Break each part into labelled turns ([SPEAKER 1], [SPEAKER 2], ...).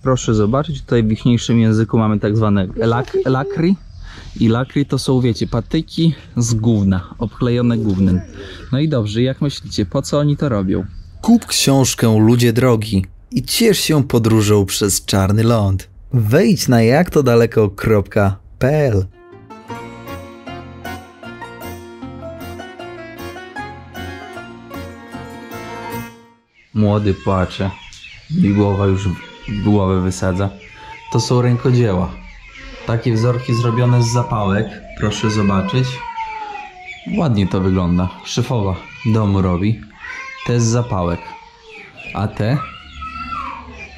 [SPEAKER 1] Proszę zobaczyć, tutaj w ichniejszym języku mamy tak zwane lakry. I lakry to są, wiecie, patyki z gówna, obklejone gównem. No i dobrze, jak myślicie, po co oni to robią?
[SPEAKER 2] Kup książkę Ludzie Drogi i ciesz się podróżą przez czarny ląd. Wejdź na jaktodaleko.pl.
[SPEAKER 1] Młody płacze i głowa już głowę wysadza. To są rękodzieła. Takie wzorki zrobione z zapałek. Proszę zobaczyć. Ładnie to wygląda. Szefowa domu robi. Te z zapałek. A te,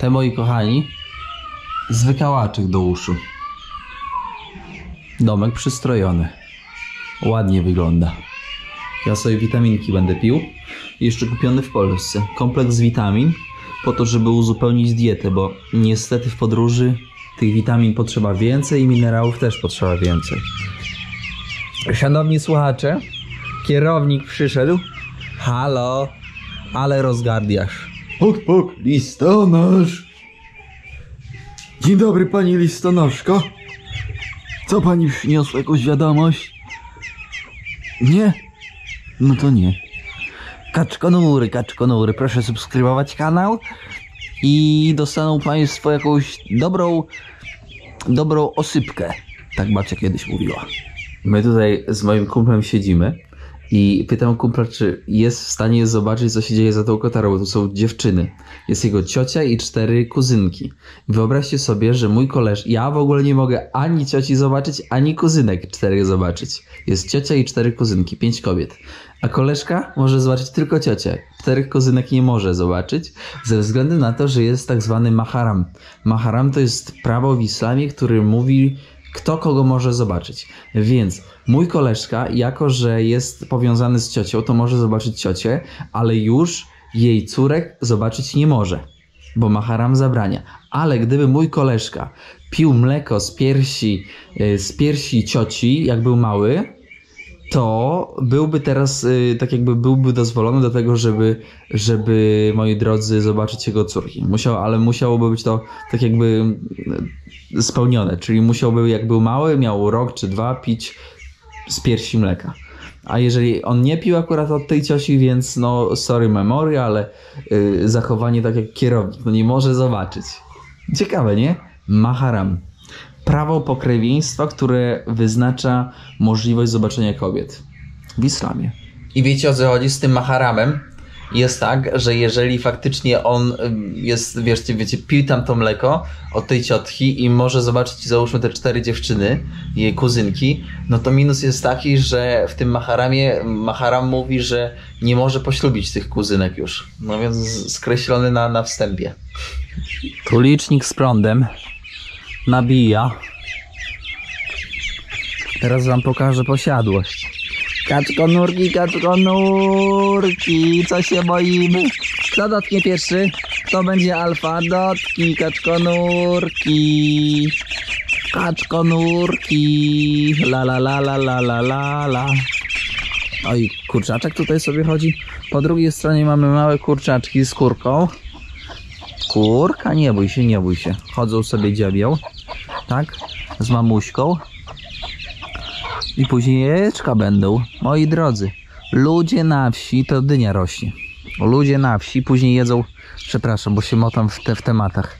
[SPEAKER 1] moi kochani, z wykałaczek do uszu. Domek przystrojony. Ładnie wygląda. Ja sobie witaminki będę pił. Jeszcze kupiony w Polsce. Kompleks witamin po to, żeby uzupełnić dietę, bo niestety w podróży tych witamin potrzeba więcej i minerałów też potrzeba więcej. Szanowni słuchacze, kierownik przyszedł. Halo, ale rozgardiasz.
[SPEAKER 3] Puk, puk, listonosz. Dzień dobry, pani listonoszko. Co pani przyniosła, jakąś wiadomość? Nie? No to nie. Kaczkonury, proszę subskrybować kanał i dostaną państwo jakąś dobrą osypkę. Tak babcia kiedyś mówiła. My tutaj z moim kumplem siedzimy i pytam kumpla, czy jest w stanie zobaczyć, co się dzieje za tą kotarą, bo tu są dziewczyny. Jest jego ciocia i 4 kuzynki. Wyobraźcie sobie, że mój ja w ogóle nie mogę ani cioci zobaczyć, ani kuzynek 4 zobaczyć. Jest ciocia i 4 kuzynki, 5 kobiet. A koleżka może zobaczyć tylko ciocię. 4 kuzynek nie może zobaczyć, ze względu na to, że jest tak zwany maharam. Maharam to jest prawo w islamie, który mówi, kto kogo może zobaczyć. Więc mój koleżka, jako że jest powiązany z ciocią, to może zobaczyć ciocię, ale już jej córek zobaczyć nie może, bo maharam zabrania. Ale gdyby mój koleżka pił mleko z piersi cioci, jak był mały, to byłby teraz, tak jakby byłby dozwolony do tego, żeby moi drodzy, zobaczyć jego córki. Ale musiałoby być to tak jakby spełnione, czyli musiałby, jak był mały, miał rok czy 2, pić z piersi mleka. A jeżeli on nie pił akurat od tej cioci, więc no sorry memory, ale zachowanie tak jak kierownik, no nie może zobaczyć. Ciekawe, nie? Maharam. Prawo pokrewieństwa, które wyznacza możliwość zobaczenia kobiet w islamie. I wiecie, o co chodzi z tym maharamem? Jest tak, że jeżeli faktycznie on jest, wiecie, pił tam to mleko od tej ciotki i może zobaczyć, załóżmy, te 4 dziewczyny, jej kuzynki, no to minus jest taki, że w tym maharam mówi, że nie może poślubić tych kuzynek już. No więc skreślony na wstępie. Tu licznik z prądem nabija. Teraz wam pokażę posiadłość. Kaczkonurki, co się boimy? Kto dotknie pierwszy? Kto będzie alfa? Dotknij, kaczkonurki. La la la la la la la la. Oj, kurczaczek tutaj sobie chodzi. Po drugiej stronie mamy małe kurczaczki z kurką. Kurka, nie bój się. Chodzą sobie dziewią. Tak? Z mamuśką. I później jajeczka będą. Moi drodzy, ludzie na wsi, to dynia rośnie. Ludzie na wsi później jedzą, przepraszam, bo się motam w tematach.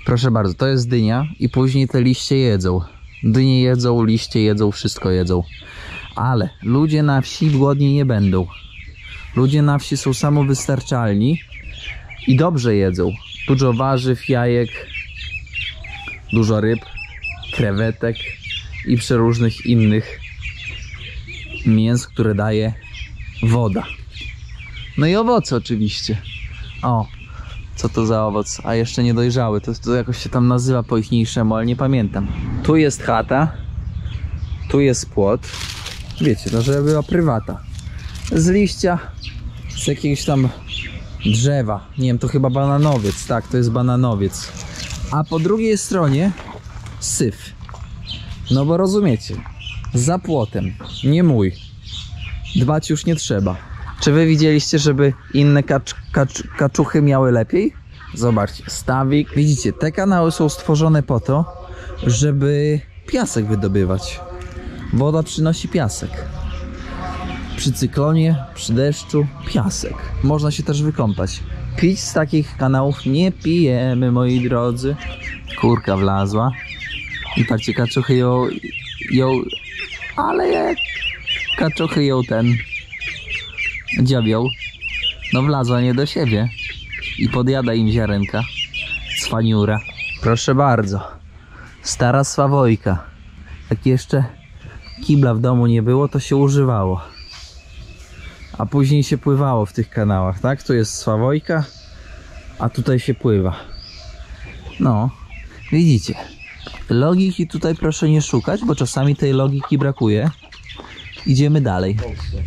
[SPEAKER 3] Proszę bardzo, to jest dynia i później te liście jedzą. Dynie jedzą, liście jedzą, wszystko jedzą. Ale ludzie na wsi głodni nie będą. Ludzie na wsi są samowystarczalni i dobrze jedzą. Dużo warzyw, jajek, dużo ryb, krewetek i przeróżnych innych mięs, które daje woda. No i owoce oczywiście. O, co to za owoc? A jeszcze nie dojrzały. To jakoś się tam nazywa po ichniejszemu, ale nie pamiętam. Tu jest chata. Tu jest płot. Wiecie, to żeby była prywata. Z liścia, z jakiegoś tam drzewa. Nie wiem, to chyba bananowiec. Tak, to jest bananowiec. A po drugiej stronie syf. No bo rozumiecie, za płotem, nie mój. Dbać już nie trzeba. Czy wy widzieliście, żeby inne kaczuchy miały lepiej?
[SPEAKER 1] Zobaczcie, stawik. Widzicie, te kanały są stworzone po to, żeby piasek wydobywać. Woda przynosi piasek. Przy cyklonie, przy deszczu, piasek. Można się też wykąpać. Pić z takich kanałów nie pijemy, moi drodzy. Kurka wlazła. I patrzcie, kaczuchy ją... Ale jak kaczuchy ją dziobią. No wlazła nie do siebie. I podjada im ziarenka. Cwaniura. Proszę bardzo. Stara swawojka. Jak jeszcze kibla w domu nie było, to się używało. A później się pływało w tych kanałach, tak? Tu jest swawojka, a tutaj się pływa. No, widzicie. Logiki tutaj proszę nie szukać, bo czasami tej logiki brakuje. Idziemy dalej.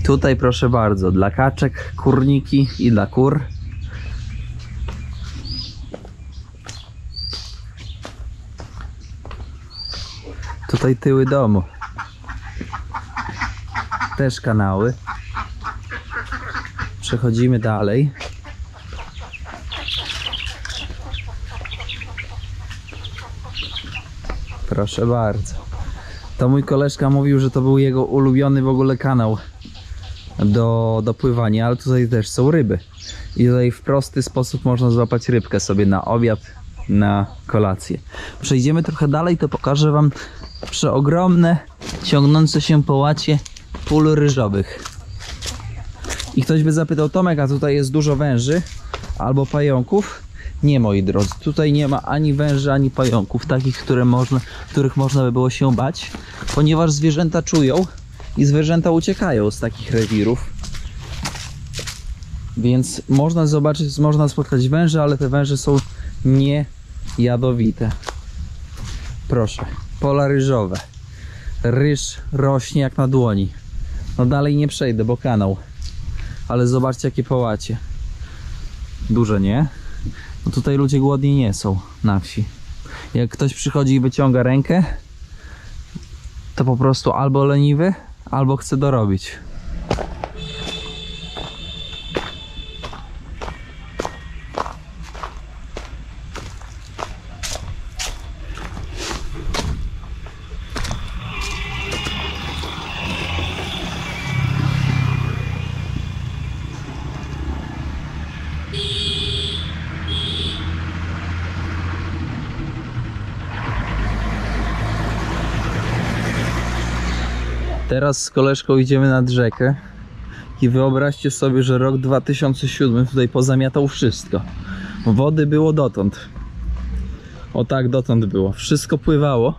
[SPEAKER 1] Tutaj proszę bardzo, dla kaczek, kurniki i dla kur. Tutaj tyły domu. Też kanały. Przechodzimy dalej. Proszę bardzo. To mój koleżka mówił, że to był jego ulubiony w ogóle kanał do pływania, ale tutaj też są ryby. I tutaj w prosty sposób można złapać rybkę sobie na obiad, na kolację. Przejdziemy trochę dalej, to pokażę wam przeogromne, ciągnące się po łacie pól ryżowych. I ktoś by zapytał: Tomek, a tutaj jest dużo węży albo pająków? Nie, moi drodzy, tutaj nie ma ani węży, ani pająków, takich, których można by było się bać, ponieważ zwierzęta czują i zwierzęta uciekają z takich rewirów. Więc można zobaczyć, można spotkać węże, ale te węże są niejadowite. Proszę, pola ryżowe. Ryż rośnie jak na dłoni. No dalej nie przejdę, bo kanał. Ale zobaczcie, jakie połacie. Duże, nie? No tutaj ludzie głodni nie są na wsi. Jak ktoś przychodzi i wyciąga rękę, to po prostu albo leniwy, albo chce dorobić. Teraz z koleżką idziemy nad rzekę i wyobraźcie sobie, że rok 2007 tutaj pozamiatał wszystko. Wody było dotąd. O tak, dotąd było. Wszystko pływało.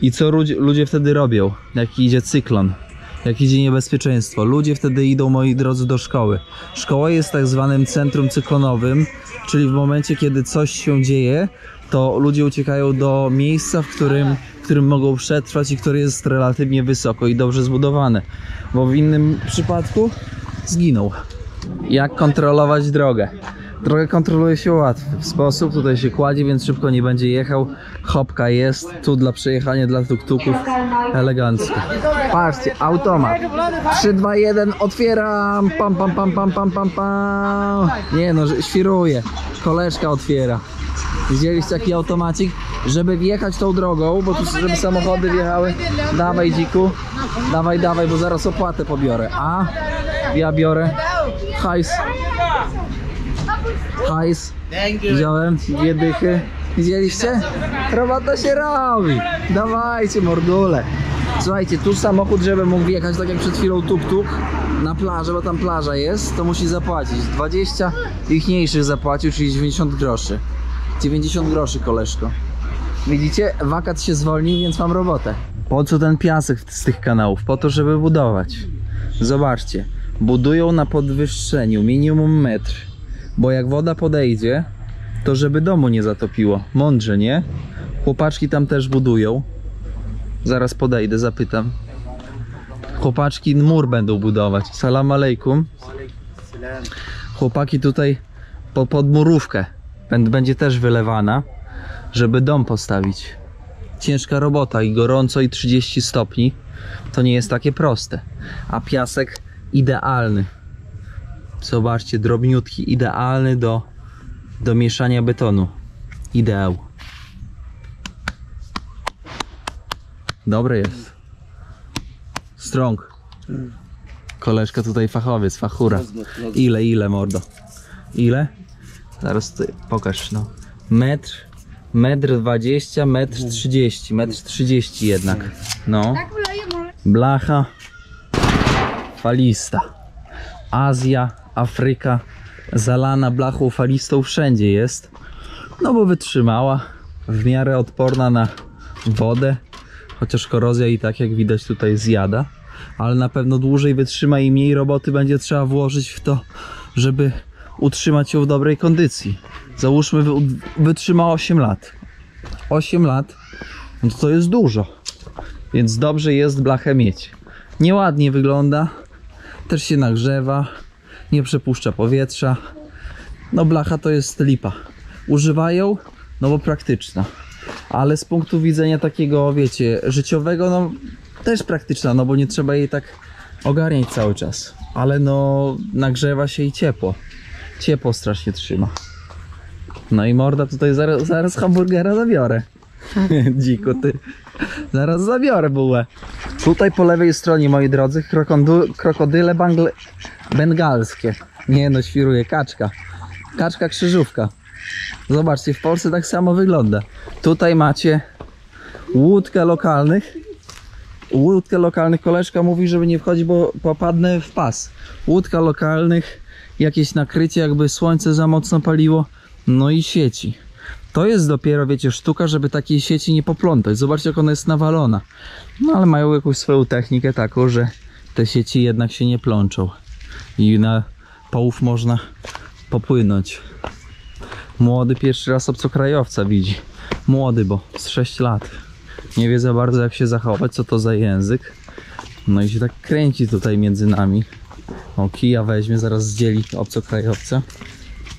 [SPEAKER 1] I co ludzie wtedy robią? Jak idzie cyklon, jak idzie niebezpieczeństwo. Ludzie wtedy idą, moi drodzy, do szkoły. Szkoła jest tak zwanym centrum cyklonowym, czyli w momencie, kiedy coś się dzieje, to ludzie uciekają do miejsca, w którym mogą przetrwać i które jest relatywnie wysoko i dobrze zbudowane, bo w innym przypadku zginą. Jak kontrolować drogę? Drogę kontroluje się łatwy sposób. Tutaj się kładzie, więc szybko nie będzie jechał. Chopka jest tu dla przejechania dla tuk-tuków. Elegancko. Patrzcie, automat. 3, 2, 1, otwieram. Pam, pam, pam, pam, pam, pam, pam. Nie no, świruje. Koleżka otwiera. Widzieliście jaki automacik? Żeby wjechać tą drogą, bo tu żeby samochody wjechały. Dawaj, dziku. Dawaj, dawaj, bo zaraz opłatę pobiorę. A ja biorę hajs. Hajs. Wziąłem 2 dychy. Widzieliście? Robota się robi. Dawajcie, mordule. Słuchajcie, tu samochód, żeby mógł wjechać tak jak przed chwilą tuk-tuk na plażę, bo tam plaża jest, to musi zapłacić 20 ichniejszych zapłacił, czyli 90 groszy. 90 groszy, koleżko. Widzicie? Wakat się zwolnił, więc mam robotę. Po co ten piasek z tych kanałów? Po to, żeby budować. Zobaczcie. Budują na podwyższeniu minimum metr. Bo jak woda podejdzie, to żeby domu nie zatopiło. Mądrze, nie? Chłopaczki tam też budują. Zaraz podejdę, zapytam. Chłopaczki mur będą budować. Salam alejkum. Chłopaki tutaj pod murówkę będzie też wylewana, żeby dom postawić. Ciężka robota i gorąco i 30 stopni. To nie jest takie proste. A piasek idealny. Zobaczcie, drobniutki, idealny do mieszania betonu. Ideał. Dobre jest. Strong. Koleżka tutaj fachowiec, fachura. Ile mordo? Ile? Zaraz ty pokaż, no. Metr 20, metr 30, metr 30 jednak. No. Blacha falista. Azja, Afryka zalana blachą falistą wszędzie jest. No bo wytrzymała, w miarę odporna na wodę. Chociaż korozja i tak jak widać tutaj zjada. Ale na pewno dłużej wytrzyma i mniej roboty będzie trzeba włożyć w to, żeby utrzymać ją w dobrej kondycji. Załóżmy, wytrzyma 8 lat. 8 lat to jest dużo. Więc dobrze jest blachę mieć. Nieładnie wygląda. Też się nagrzewa. Nie przepuszcza powietrza. No blacha to jest lipa. Używają, no bo praktyczna. Ale z punktu widzenia takiego, wiecie, życiowego, no też praktyczna, no bo nie trzeba jej tak ogarniać cały czas. Ale no nagrzewa się i ciepło. Ciepło strasznie trzyma. No i morda tutaj zaraz hamburgera zabiorę. Dziko ty. Zaraz zabiorę bułę. Tutaj po lewej stronie, moi drodzy, krokodyle bengalskie. Nie no, świruje kaczka. Kaczka krzyżówka. Zobaczcie, w Polsce tak samo wygląda. Tutaj macie łódkę lokalnych. Łódkę lokalnych, koleżka mówi, żeby nie wchodzić, bo popadnę w pas. Łódka lokalnych, jakieś nakrycie, jakby słońce za mocno paliło. No i sieci. To jest dopiero, wiecie, sztuka, żeby takiej sieci nie poplątać. Zobaczcie, jak ona jest nawalona. No ale mają jakąś swoją technikę taką, że te sieci jednak się nie plączą. I na połów można popłynąć. Młody pierwszy raz obcokrajowca widzi. Młody, bo z 6 lat. Nie wie za bardzo, jak się zachować, co to za język. No i się tak kręci tutaj między nami. O, kija weźmie, zaraz zdzieli obcokrajowca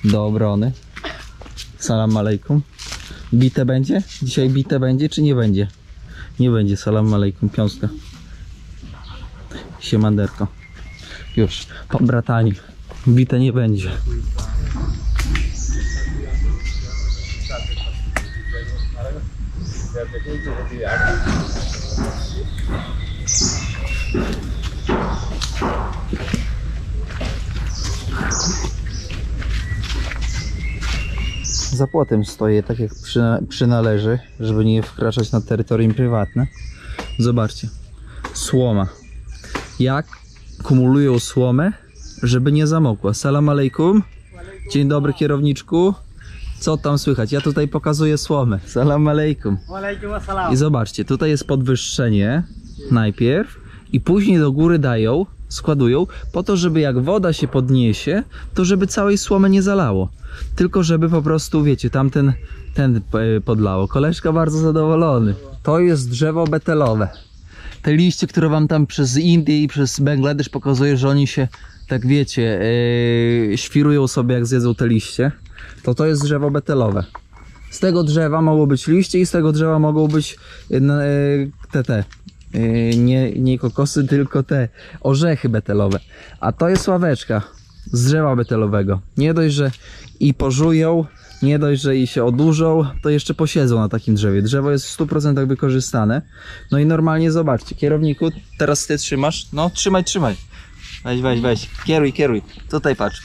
[SPEAKER 1] do obrony. Salam alejkum. Bite będzie? Dzisiaj bite będzie, czy nie będzie? Nie będzie, salam alejkum, piąska. Siemanderko. Już, pobratani. Bite nie będzie. Za płotem stoję, tak jak przynależy, żeby nie wkraczać na terytorium prywatne. Zobaczcie, słoma. Jak kumulują słomę, żeby nie zamokła. Salam alejkum. Dzień dobry, kierowniczku. Co tam słychać? Ja tutaj pokazuję słomę. Salam alejkum. I zobaczcie, tutaj jest podwyższenie najpierw i później do góry dają, składują, po to, żeby jak woda się podniesie, to żeby całej słomy nie zalało. Tylko żeby po prostu, wiecie, tamten podlało. Koleżka bardzo zadowolony. To jest drzewo betelowe. Te liście, które wam tam przez Indię i przez Bangladesz pokazuje, że oni się, tak wiecie, świrują sobie, jak zjedzą te liście. To jest drzewo betelowe. Z tego drzewa mogą być liście i z tego drzewa mogą być nie kokosy, tylko te orzechy betelowe. A to jest ławeczka z drzewa betelowego. Nie dość, że i pożują, nie dość, że i się odurzą, to jeszcze posiedzą na takim drzewie. Drzewo jest w 100% wykorzystane. No i normalnie zobaczcie, kierowniku, teraz ty trzymasz. No trzymaj. Weź. Kieruj. Tutaj patrz.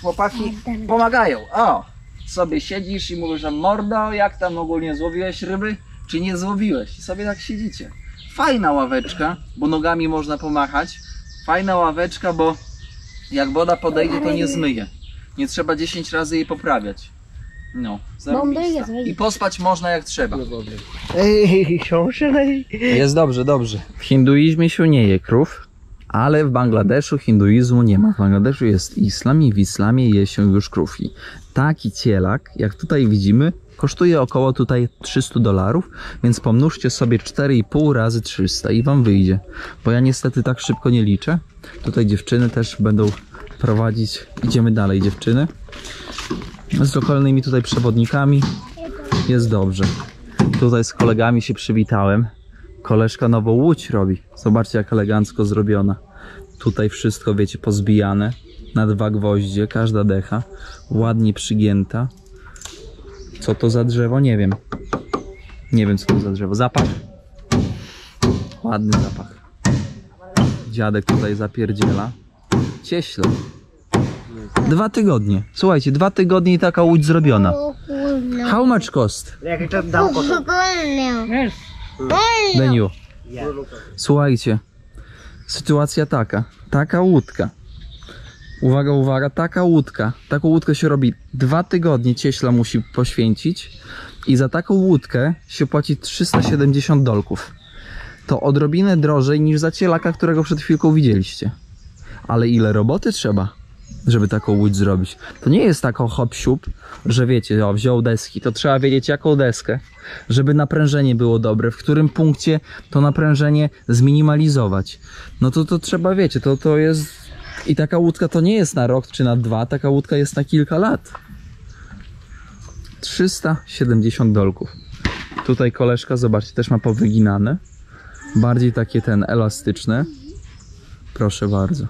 [SPEAKER 1] Chłopaki pomagają. O! Sobie siedzisz i mówisz, że mordo, jak tam ogólnie złowiłeś ryby, czy nie złowiłeś? I sobie tak siedzicie. Fajna ławeczka, bo nogami można pomachać. Fajna ławeczka, bo jak woda podejdzie, to nie zmyje. Nie trzeba 10 razy jej poprawiać. No, zarobista. I pospać można jak trzeba. Jest dobrze. W hinduizmie się nie je krów, ale w Bangladeszu hinduizmu nie ma. W Bangladeszu jest islam i w islamie je się już krów. I taki cielak, jak tutaj widzimy, kosztuje około tutaj $300, więc pomnóżcie sobie 4,5 razy 300 i wam wyjdzie. Bo ja niestety tak szybko nie liczę. Tutaj dziewczyny też będą prowadzić. Idziemy dalej, dziewczyny. Z lokalnymi tutaj przewodnikami jest dobrze. Tutaj z kolegami się przywitałem. Koleżka nową łódź robi. Zobaczcie, jak elegancko zrobiona. Tutaj wszystko, wiecie, pozbijane. na 2 gwoździe, każda decha, ładnie przygięta. Co to za drzewo? Nie wiem. Nie wiem, co to za drzewo. Zapach? Ładny zapach. Dziadek tutaj zapierdziela. Cieśle. 2 tygodnie. Słuchajcie, 2 tygodnie i taka łódź zrobiona. How much cost? Deniu. Słuchajcie, sytuacja taka. Taka łódka. Uwaga, uwaga, taka łódka. Taką łódkę się robi 2 tygodnie, cieśla musi poświęcić i za taką łódkę się płaci 370 dolków. To odrobinę drożej niż za cielaka, którego przed chwilką widzieliście. Ale ile roboty trzeba, żeby taką łódź zrobić? To nie jest taką hop-siup, że wiecie, o, wziął deski. To trzeba wiedzieć, jaką deskę, żeby naprężenie było dobre, w którym punkcie to naprężenie zminimalizować. No to trzeba, wiecie, to jest... I taka łódka to nie jest na rok czy na 2, taka łódka jest na kilka lat. 370 dolków. Tutaj koleżka, zobaczcie, też ma powyginane. Bardziej takie elastyczne. Proszę bardzo.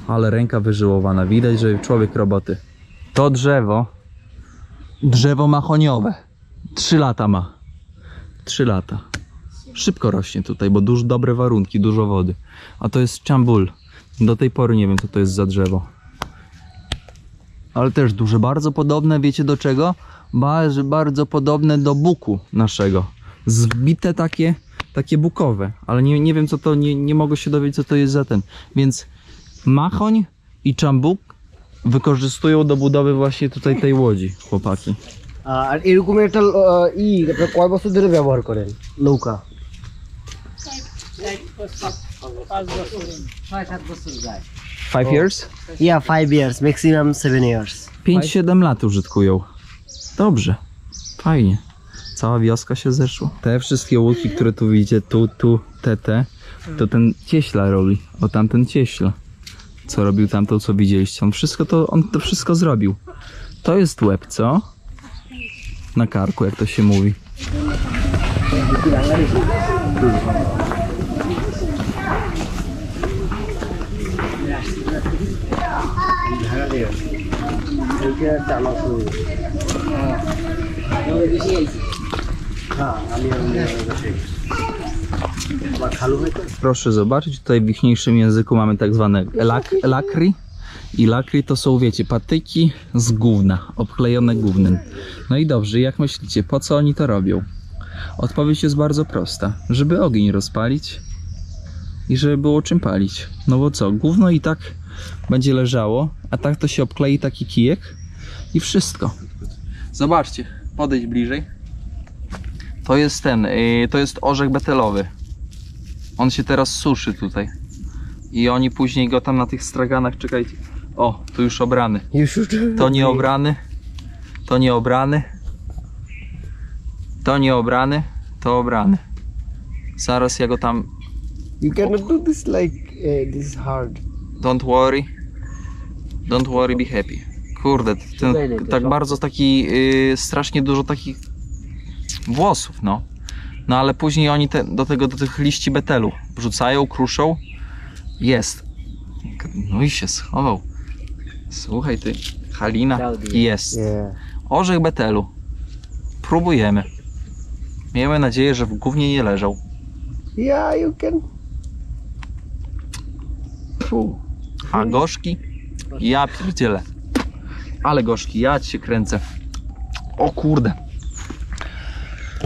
[SPEAKER 1] Ale ręka wyżyłowana. Widać, że człowiek roboty. To drzewo mahoniowe. 3 lata ma. 3 lata. Szybko rośnie tutaj, bo dobre warunki, dużo wody. A to jest czambul. Do tej pory nie wiem, co to jest za drzewo. Ale też duże, bardzo podobne, wiecie do czego? Bardzo podobne do buku naszego. Zbite takie bukowe. Ale nie wiem, co to, nie mogę się dowiedzieć, co to jest za ten. Więc machoń i czambuk wykorzystują do budowy właśnie tutaj tej łodzi, chłopaki.
[SPEAKER 4] আর এরকম একটা আপনারা কয় বছর ধরে ব্যবহার করেন নৌকা?
[SPEAKER 1] 5 years?
[SPEAKER 4] Yeah, 5 years, maximum 7 years.
[SPEAKER 1] 5-7 lat użytkują. Dobrze, fajnie. Cała wioska się zeszła. Te wszystkie łódki, które tu widzicie, te, to ten cieśla robi. O, tamten cieśla. Co robił tamto, co widzieliście. On to wszystko zrobił. To jest łeb, co? Na karku, jak to się mówi. Proszę zobaczyć, tutaj w ichniejszym języku mamy tak zwane lakri. I lakri to są, wiecie, patyki z gówna, obklejone gównem. No i dobrze, jak myślicie, po co oni to robią? Odpowiedź jest bardzo prosta. Żeby ogień rozpalić i żeby było czym palić. No bo co, gówno i tak będzie leżało, a tak to się obklei taki kijek i wszystko. Zobaczcie, podejdź bliżej. To jest orzech betelowy. On się teraz suszy tutaj. I oni później go tam na tych straganach, czekajcie. O, tu już obrany. To nie obrany. To nie obrany. To nie obrany. To obrany. Zaraz ja go tam...
[SPEAKER 4] You cannot do this like this is hard.
[SPEAKER 1] Don't worry. Don't worry, be happy. Kurde, tak bardzo taki... strasznie dużo takich włosów, no. No ale później oni do tych liści betelu wrzucają, kruszą. Jest. No i się schował. Słuchaj ty, Halina. Jest. Orzech betelu. Próbujemy. Miejmy nadzieję, że w gównie nie leżał.
[SPEAKER 4] Yeah, you can.
[SPEAKER 1] A gorzki? Ja pierdzielę. Ale gorzki, ja cię kręcę. O kurde.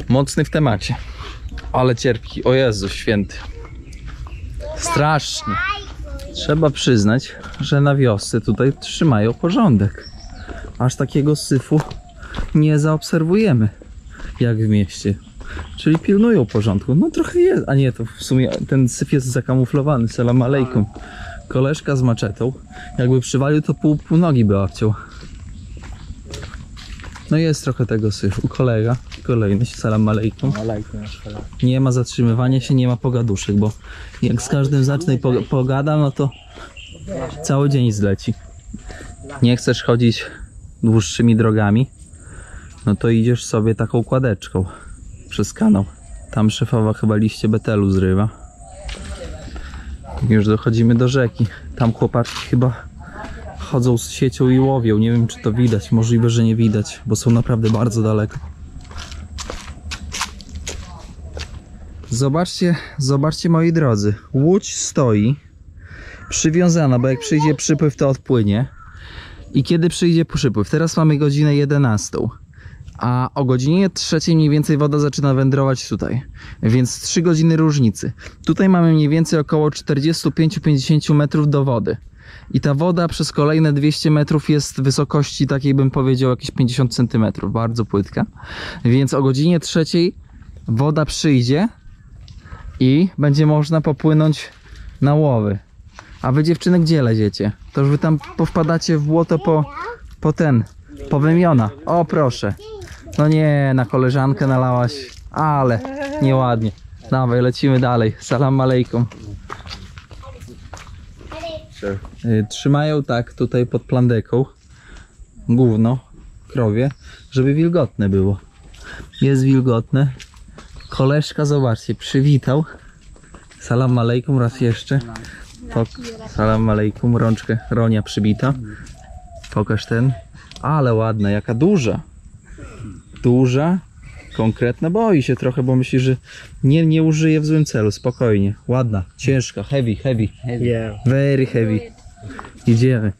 [SPEAKER 1] Mocny w temacie. Ale cierpki. O Jezu święty. Strasznie. Trzeba przyznać, że na wiosce tutaj trzymają porządek. Aż takiego syfu nie zaobserwujemy jak w mieście. Czyli pilnują porządku. No trochę jest, a nie, to w sumie ten syf jest zakamuflowany. Salam alejkum. Koleżka z maczetą, jakby przywalił, to pół nogi by obciął. No jest trochę tego syfu. Kolega, kolejny, salam alejkum. Nie ma zatrzymywania się, nie ma pogaduszek, bo jak z każdym zacznę i pogadam, no to cały dzień zleci. Nie chcesz chodzić dłuższymi drogami, no to idziesz sobie taką kładeczką przez kanał. Tam szefowa chyba liście betelu zrywa. Już dochodzimy do rzeki. Tam chłopaczki chyba chodzą z siecią i łowią. Nie wiem, czy to widać. Możliwe, że nie widać, bo są naprawdę bardzo daleko. Zobaczcie moi drodzy. Łódź stoi przywiązana, bo jak przyjdzie przypływ, to odpłynie. I kiedy przyjdzie przypływ? Teraz mamy godzinę 11. A o godzinie 3 mniej więcej woda zaczyna wędrować tutaj. Więc 3 godziny różnicy. Tutaj mamy mniej więcej około 45-50 metrów do wody. I ta woda przez kolejne 200 metrów jest wysokości takiej, bym powiedział, jakieś 50 centymetrów. Bardzo płytka. Więc o godzinie 3 woda przyjdzie i będzie można popłynąć na łowy. A wy dziewczyny gdzie leziecie? To już wy tam powpadacie w błoto po wymiona. O proszę. No nie, na koleżankę nalałaś, ale nieładnie. Dawaj, lecimy dalej. Salam alejkum. Trzymają tak tutaj pod plandeką gówno, krowie, żeby wilgotne było. Jest wilgotne. Koleżka, zobaczcie, przywitał. Salam alejkum raz jeszcze. Salam alejkum, rączkę Ronia przybita. Pokaż ten. Ale ładna, jaka duża. Duża, konkretna. Boi się trochę, bo myśli, że nie użyje w złym celu. Spokojnie, ładna, ciężka, heavy.
[SPEAKER 4] Yeah.
[SPEAKER 1] Very heavy. Idziemy.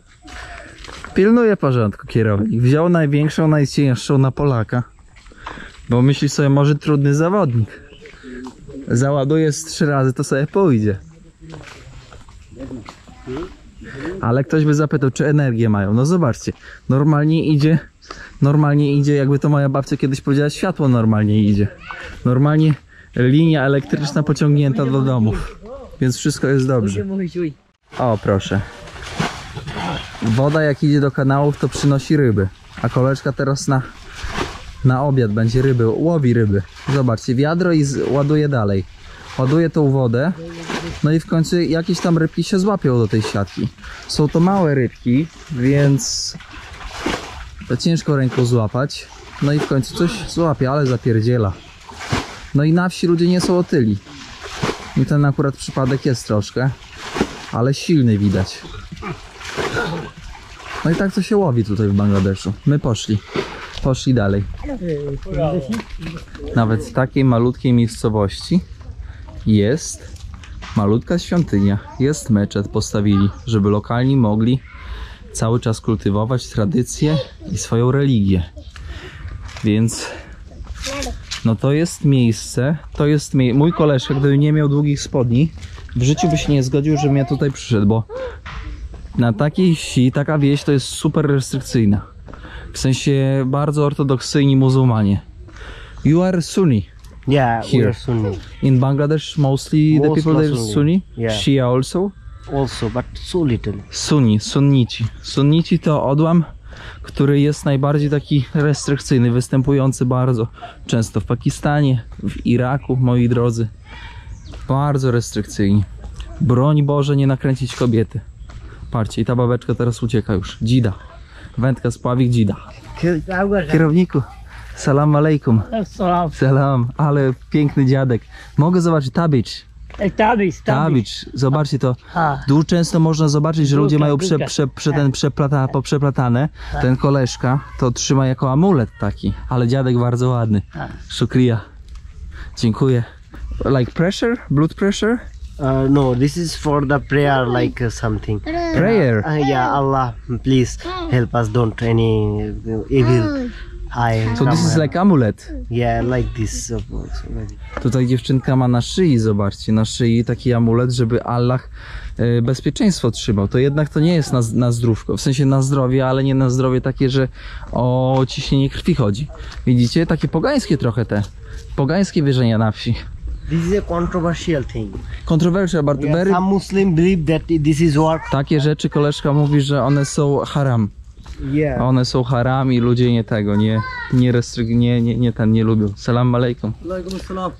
[SPEAKER 1] Pilnuje porządku kierownik. Wziął największą, najcięższą na Polaka. Bo myśli sobie, może trudny zawodnik. Załaduje z 3 razy, to sobie pójdzie. Ale ktoś by zapytał, czy energię mają. No zobaczcie, normalnie idzie, jakby to moja babcia kiedyś powiedziała, światło normalnie idzie. Normalnie linia elektryczna pociągnięta do domów. Więc wszystko jest dobrze. O proszę. Woda jak idzie do kanałów, to przynosi ryby. A koleżka teraz na obiad będzie łowi ryby. Zobaczcie, wiadro i ładuje dalej. Ładuje tą wodę. No i w końcu jakieś tam rybki się złapią do tej siatki. Są to małe rybki, więc to ciężko ręką złapać. No i w końcu coś złapie, ale zapierdziela. No i na wsi ludzie nie są otyli. I ten akurat przypadek jest troszkę, ale silny widać. No i tak to się łowi tutaj w Bangladeszu. My poszli dalej. Nawet w takiej malutkiej miejscowości jest malutka świątynia. Jest meczet, postawili, żeby lokalni mogli cały czas kultywować tradycję i swoją religię. Więc no to jest miejsce, mój koleżka, gdyby nie miał długich spodni, w życiu by się nie zgodził, żebym ja tutaj przyszedł, bo na takiej wsi, taka wieś to jest super restrykcyjna. W sensie bardzo ortodoksyjni muzułmanie. You are Sunni.
[SPEAKER 4] Yeah, we
[SPEAKER 1] Here.
[SPEAKER 4] are Sunni.
[SPEAKER 1] In Bangladesh mostly the
[SPEAKER 4] Most
[SPEAKER 1] people there are
[SPEAKER 4] Sunni.
[SPEAKER 1] Sunni.
[SPEAKER 4] Yeah.
[SPEAKER 1] Shia also.
[SPEAKER 4] Also, but so little.
[SPEAKER 1] Sunnici. Sunnici to odłam, który jest najbardziej taki restrykcyjny, występujący bardzo często w Pakistanie, w Iraku, moi drodzy. Bardzo restrykcyjni. Broń Boże, nie nakręcić kobiety. Patrzcie, i ta babeczka teraz ucieka już. Dzida. Wędka spławik dzida. Kierowniku, salam alejkum. Salam, ale piękny dziadek. Mogę zobaczyć Tabicz. Tabicz, zobaczcie to. Dużo często można zobaczyć, że ludzie mają przeplatane. Ten koleżka to trzyma jako amulet taki, ale dziadek bardzo ładny. Shukriya. Dziękuję. Like pressure? Blood pressure?
[SPEAKER 4] No, this is for the prayer, like something.
[SPEAKER 1] Prayer?
[SPEAKER 4] Yeah, Allah, please help us, don't any evil.
[SPEAKER 1] So this is like amulet.
[SPEAKER 4] Yeah, like this.
[SPEAKER 1] Tutaj dziewczynka ma na szyi, zobaczcie, na szyi taki amulet, żeby Allah bezpieczeństwo trzymał. To jednak to nie jest na zdrówko, w sensie na zdrowie, ale nie na zdrowie takie, że o ciśnienie krwi chodzi. Widzicie? Takie pogańskie trochę pogańskie wierzenia na wsi.
[SPEAKER 4] This is a controversial thing.
[SPEAKER 1] Controversial, but
[SPEAKER 4] Yeah,
[SPEAKER 1] very...
[SPEAKER 4] some Muslim believe that this is what.
[SPEAKER 1] Takie rzeczy koleżka mówi, że one są haram.
[SPEAKER 4] Yeah.
[SPEAKER 1] One są haram i ludzie nie lubią. Salam alejkum.
[SPEAKER 4] Alaikum assalam.